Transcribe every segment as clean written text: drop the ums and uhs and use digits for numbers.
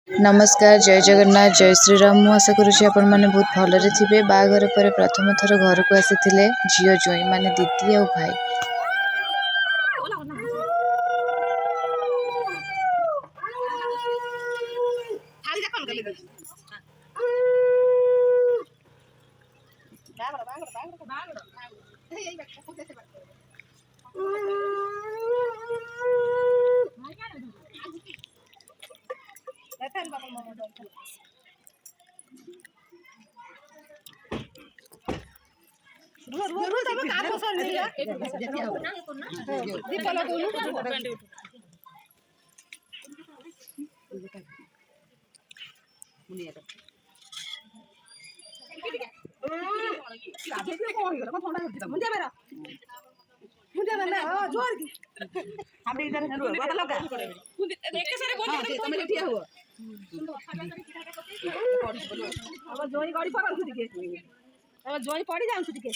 नमस्कार जय जगन्नाथ जय श्रीराम। मु आशा करुँच आपण मैंने बहुत भलरे थे। बाहाघर पर प्रथम थर घर को आसी झील ज्वाई माने दीदी और भाई। जोई पड़ी जाऊँ टिके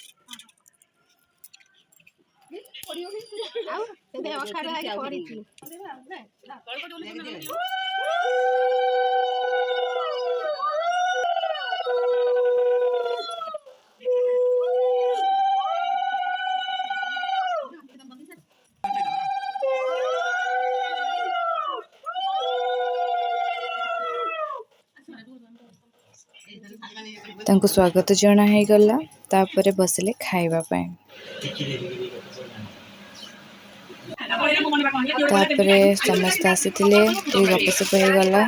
तांको स्वागत जना है गला तापरे बसले खाइबा पाए। तापरे समस्त आसीथिले ती गपसप हो गला।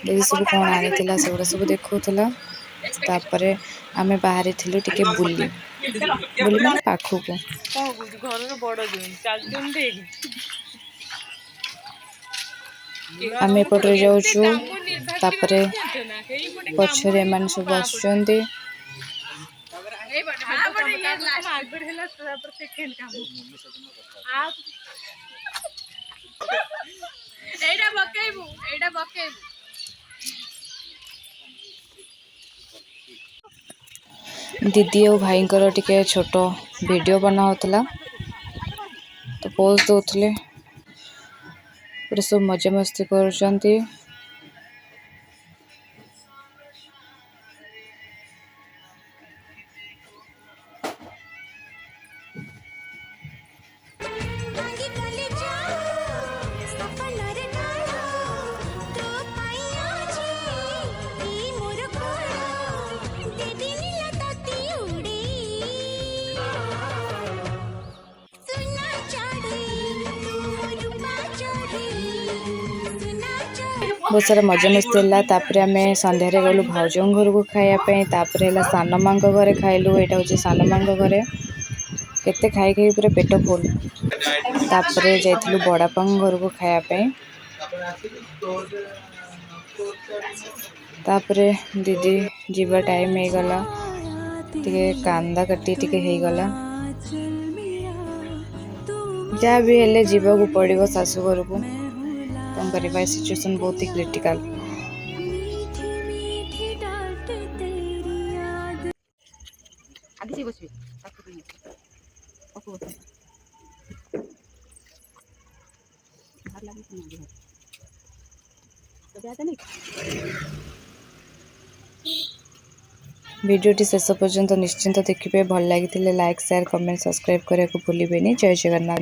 दीदी सब कौन आनी से सब देखौला। तापरे आमे बाहरी थिलु टिके बुली बुली माने पाखु को घर बड़ आम एपटे जाऊँ। तापरे पछरे मन सब आसुचंदी। दीदी और भाई टिके छोट वीडियो बना होता तो पोज दौले पूरा सब मजा मस्ती करुँच। बहुत सारा मजा मस्ती है। तापर आम संध्यारे गलु भाउजों घर को खायापी। तापर है सान माँ घरे खाइलु। यहाँ हूँ सान माँ घरे केते खाई खाई पूरा पेट फुल। तापर जाइलु बड़ापा घर को खायापी। तापर दीदी जीवा टाइम हो गला टे कांदा कटी टे हो गला। जहाँ भी हेले जीवा को पड़ो शाशु घर को करवा सिचुएशन बहुत ही क्रिटिकल। वीडियोटी शेष पर्यंत निश्चिंत देखिए। भल लगी लाइक शेयर कमेंट सब्सक्राइब करने को भूलिए। जय जगन्नाथ।